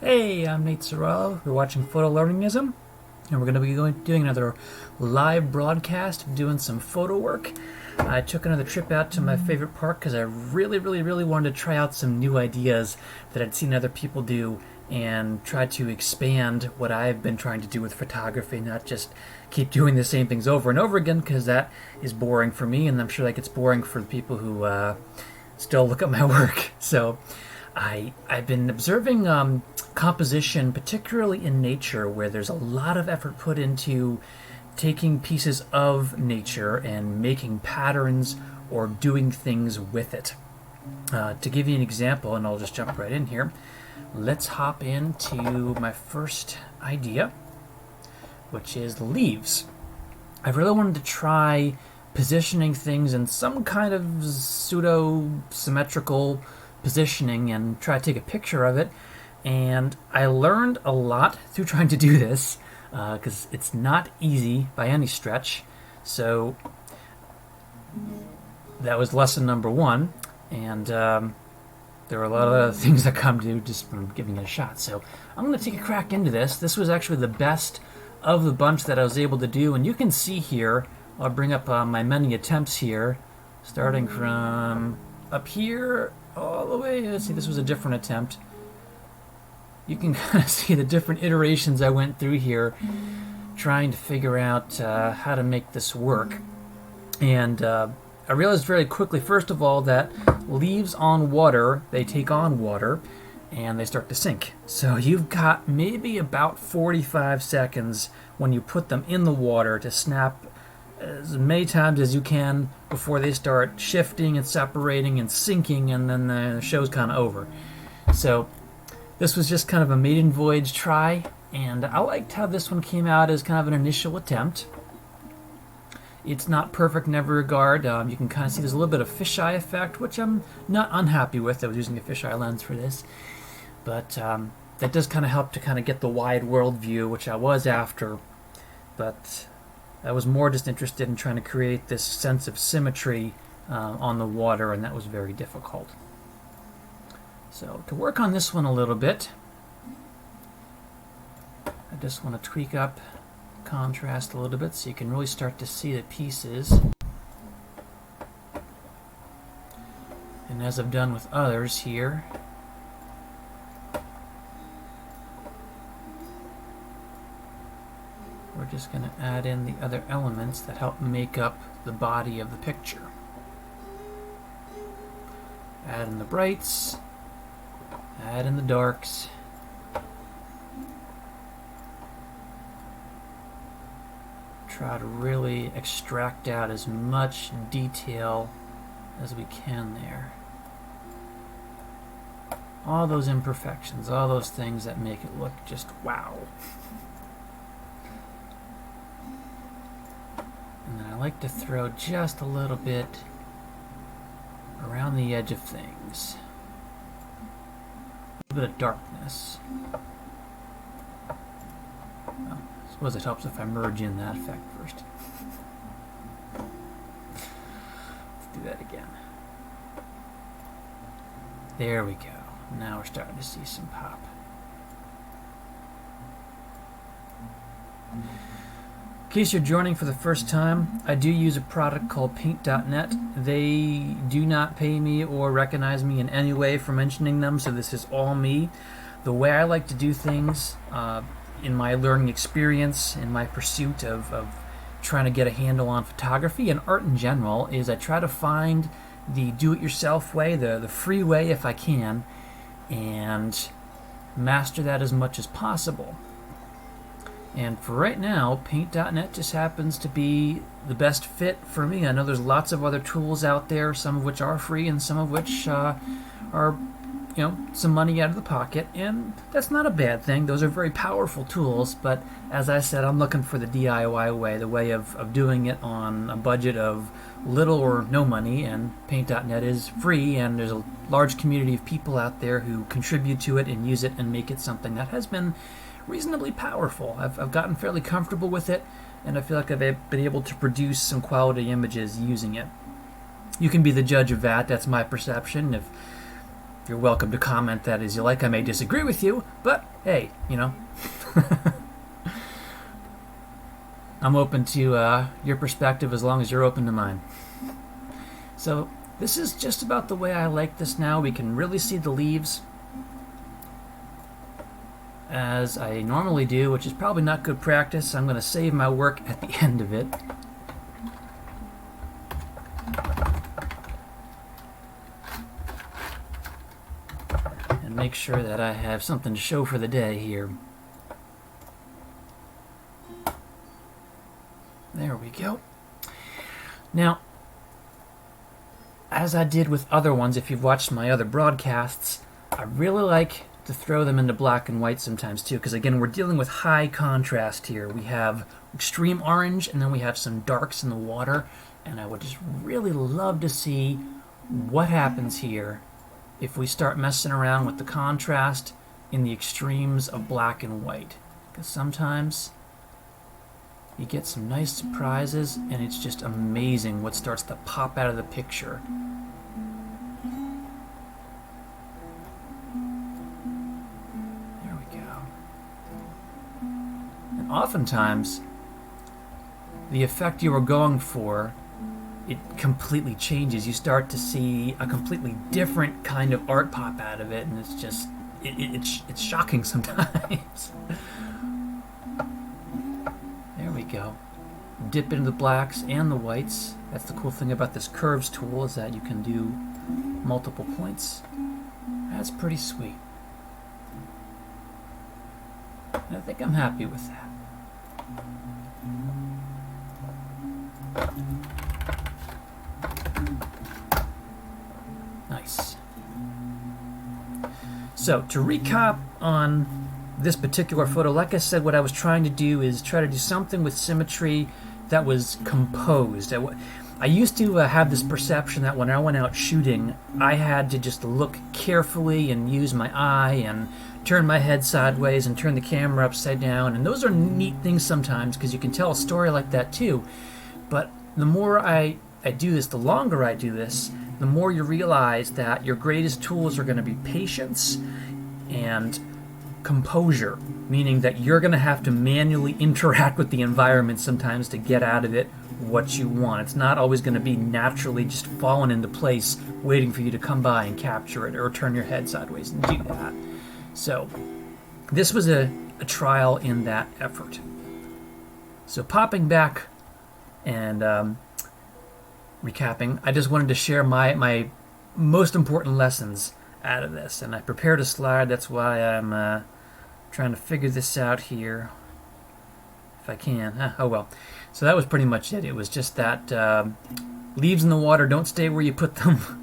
Hey, I'm Nate Sorrello. You're watching Photolearningism, and we're going to be doing another live broadcast of doing some photo work. I took another trip out to my favorite park because I really wanted to try out some new ideas that I'd seen other people do and try to expand what I've been trying to do with photography, not just keep doing the same things over and over again, because that is boring for me, and I'm sure that gets boring for the people who still look at my work. So I've been observing composition, particularly in nature, where there's a lot of effort put into taking pieces of nature and making patterns or doing things with it. To give you an example, and I'll just jump right in here, let's hop into my first idea, which is leaves. I really wanted to try positioning things in some kind of pseudo-symmetrical positioning and try to take a picture of it. And I learned a lot through trying to do this, because it's not easy by any stretch. So that was lesson number one, and there are a lot of other things that come to just from giving it a shot. So I'm going to take a crack into this. This was actually the best of the bunch that I was able to do, and you can see here, I'll bring up my many attempts here, starting from up here all the way. Let's see, this was a different attempt. You can kind of see the different iterations I went through here trying to figure out how to make this work. And I realized very quickly, first of all, that leaves on water, they take on water and they start to sink. So you've got maybe about 45 seconds when you put them in the water to snap as many times as you can before they start shifting and separating and sinking, and then the show's kind of over. So this was just kind of a maiden voyage try, and I liked how this one came out as kind of an initial attempt. It's not perfect in every regard. You can kind of see there's a little bit of fisheye effect, which I'm not unhappy with. I was using a fisheye lens for this. But that does kind of help to kind of get the wide world view, which I was after. But I was more just interested in trying to create this sense of symmetry on the water, and that was very difficult. So to work on this one a little bit, I just want to tweak up contrast a little bit so you can really start to see the pieces. And as I've done with others here, we're just going to add in the other elements that help make up the body of the picture. Add in the brights, add in the darks, try to really extract out as much detail as we can there. All those imperfections, all those things that make it look just wow. And then I like to throw just a little bit around the edge of things. A bit of darkness. Well, I suppose it helps if I merge in that effect first. Let's do that again. There we go. Now we're starting to see some pop. case you're joining for the first time, I do use a product called Paint.net. They do not pay me or recognize me in any way for mentioning them, so this is all me. The way I like to do things in my learning experience, in my pursuit of trying to get a handle on photography and art in general, is I try to find the do-it-yourself way, the free way if I can, and master that as much as possible. And for right now, Paint.net just happens to be the best fit for me. I know there's lots of other tools out there, some of which are free and some of which are, some money out of the pocket. And that's not a bad thing. Those are very powerful tools. But as I said, I'm looking for the DIY way, the way of doing it on a budget of little or no money. And Paint.net is free, and there's a large community of people out there who contribute to it and use it and make it something that has been reasonably powerful. I've gotten fairly comfortable with it, and I feel like I've been able to produce some quality images using it. You can be the judge of that. That's my perception. If you're welcome to comment that as you like. I may disagree with you, but hey, I'm open to your perspective as long as you're open to mine. So this is just about the way I like this now. We can really see the leaves as I normally do, which is probably not good practice. I'm going to save my work at the end of it. And make sure that I have something to show for the day here. There we go. Now, as I did with other ones, if you've watched my other broadcasts, I really like to throw them into black and white sometimes too, because again, we're dealing with high contrast here. We have extreme orange, and then we have some darks in the water, and I would just really love to see what happens here if we start messing around with the contrast in the extremes of black and white, because sometimes you get some nice surprises, and it's just amazing what starts to pop out of the picture. Oftentimes, the effect you were going for, it completely changes. You start to see a completely different kind of art pop out of it, and it's just, it's shocking sometimes. There we go. Dip into the blacks and the whites. That's the cool thing about this curves tool, is that you can do multiple points. That's pretty sweet. And I think I'm happy with that. Nice. So, to recap on this particular photo, like I said, what I was trying to do is try to do something with symmetry that was composed. I used to have this perception that when I went out shooting, I had to just look carefully and use my eye and turn my head sideways and turn the camera upside down, and those are neat things sometimes because you can tell a story like that too. But the more I do this, the longer I do this, the more you realize that your greatest tools are going to be patience and composure, meaning that you're going to have to manually interact with the environment sometimes to get out of it what you want. It's not always going to be naturally just falling into place waiting for you to come by and capture it or turn your head sideways and do that. So this was a trial in that effort. So popping back and recapping, I just wanted to share my most important lessons out of this. And I prepared a slide. That's why I'm trying to figure this out here, if I can. Oh well. So that was pretty much it. It was just that leaves in the water don't stay where you put them.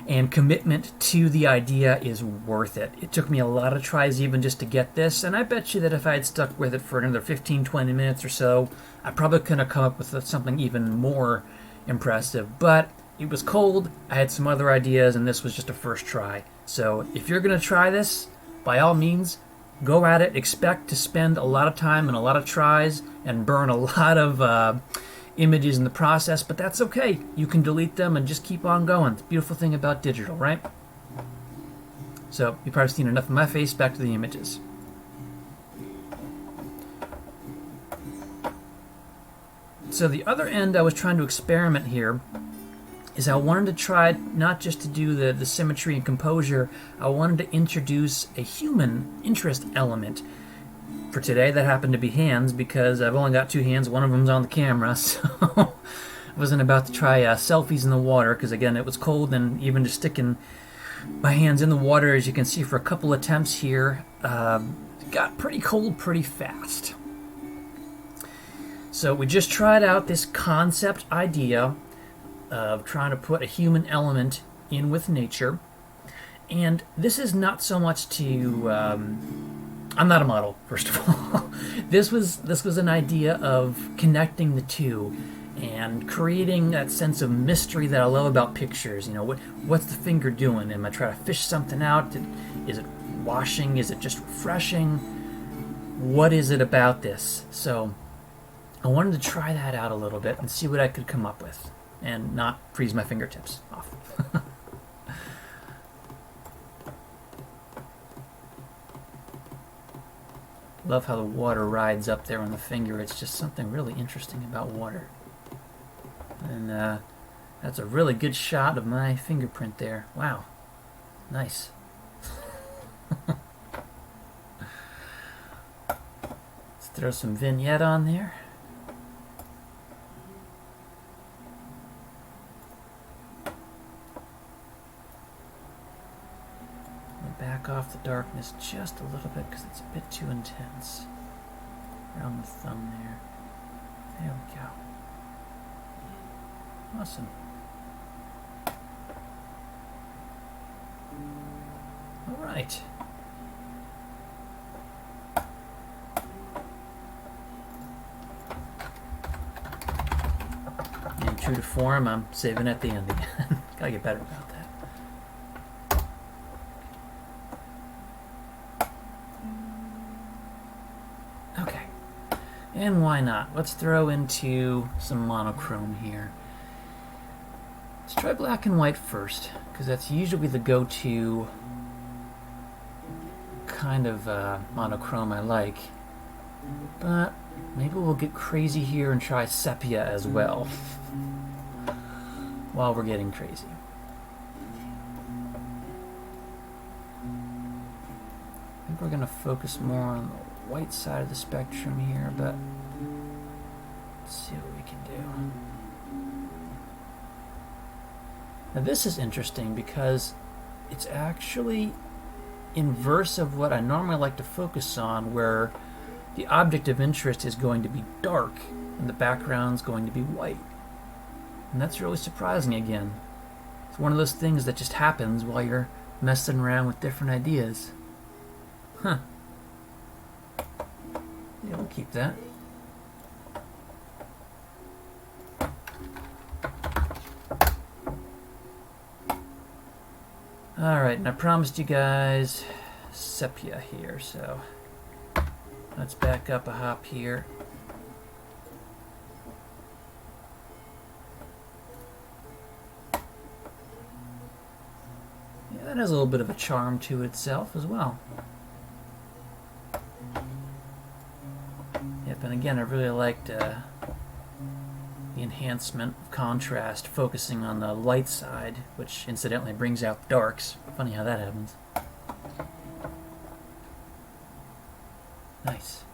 And commitment to the idea is worth it. It took me a lot of tries even just to get this, and I bet you that if I had stuck with it for another 15-20 minutes or so, I probably could have come up with something even more impressive. But it was cold, I had some other ideas, and this was just a first try. So if you're going to try this, by all means, go at it. Expect to spend a lot of time and a lot of tries and burn a lot of images in the process, but that's okay. You can delete them and just keep on going. It's the beautiful thing about digital, right? So you've probably seen enough of my face. Back to the images. So the other end I was trying to experiment here is I wanted to try not just to do the symmetry and composure, I wanted to introduce a human interest element. For today, that happened to be hands, because I've only got two hands, one of them's on the camera, so I wasn't about to try selfies in the water, because again, it was cold, and even just sticking my hands in the water, as you can see for a couple attempts here, got pretty cold pretty fast. So we just tried out this concept idea of trying to put a human element in with nature. And this is not so much to... I'm not a model, first of all. This was an idea of connecting the two and creating that sense of mystery that I love about pictures. You know, what's the finger doing? Am I trying to fish something out? Is it washing? Is it just refreshing? What is it about this? So I wanted to try that out a little bit and see what I could come up with and not freeze my fingertips off. Love how the water rides up there on the finger. It's just something really interesting about water. And that's a really good shot of my fingerprint there. Wow. Nice. Let's throw some vignette on there. Back off the darkness just a little bit because it's a bit too intense. Around the thumb there. There we go. Awesome. All right. And true to form, I'm saving at the end again. Gotta get better about that. And why not? Let's throw into some monochrome here. Let's try black and white first, because that's usually the go-to kind of monochrome I like. But maybe we'll get crazy here and try sepia as well, while we're getting crazy. I think we're going to focus more on the white side of the spectrum here, but let's see what we can do. Now this is interesting because it's actually inverse of what I normally like to focus on, where the object of interest is going to be dark and the background's going to be white. And that's really surprising again. It's one of those things that just happens while you're messing around with different ideas. Huh. Yeah, we'll keep that. Alright, and I promised you guys sepia here, so let's back up a hop here. Yeah, that has a little bit of a charm to itself as well. Yep, and again, I really liked the enhancement of contrast, focusing on the light side, which incidentally brings out the darks. Funny how that happens. Nice.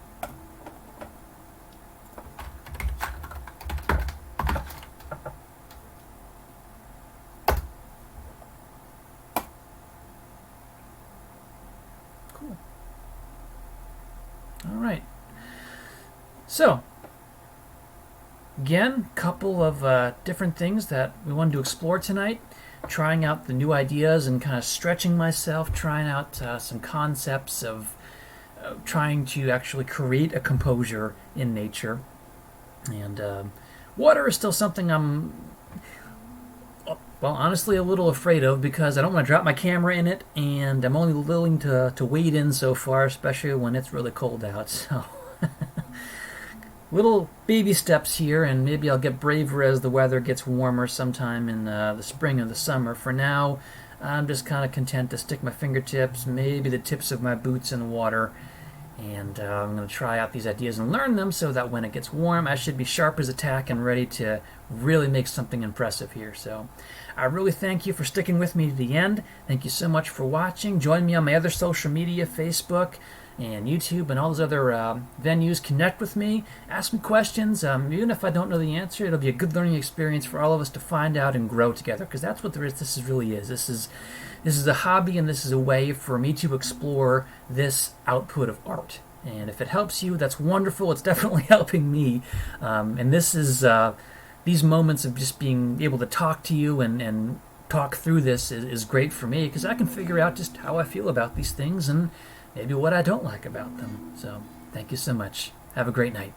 Cool. All right. So, again, couple of different things that we wanted to explore tonight. Trying out the new ideas and kind of stretching myself, trying out some concepts of trying to actually create a composure in nature. And water is still something I'm, well, honestly a little afraid of, because I don't want to drop my camera in it, and I'm only willing to wade in so far, especially when it's really cold out. So little baby steps here, and maybe I'll get braver as the weather gets warmer sometime in the spring or the summer. For now, I'm just kind of content to stick my fingertips, maybe the tips of my boots in the water, And I'm going to try out these ideas and learn them so that when it gets warm, I should be sharp as a tack and ready to really make something impressive here. So I really thank you for sticking with me to the end. Thank you so much for watching. Join me on my other social media, Facebook and YouTube and all those other venues. Connect with me. Ask me questions. Even if I don't know the answer, it'll be a good learning experience for all of us to find out and grow together, because that's what this really is. This is a hobby, and this is a way for me to explore this output of art. And if it helps you, that's wonderful. It's definitely helping me. And this is these moments of just being able to talk to you and talk through this is great for me, because I can figure out just how I feel about these things and maybe what I don't like about them. So thank you so much. Have a great night.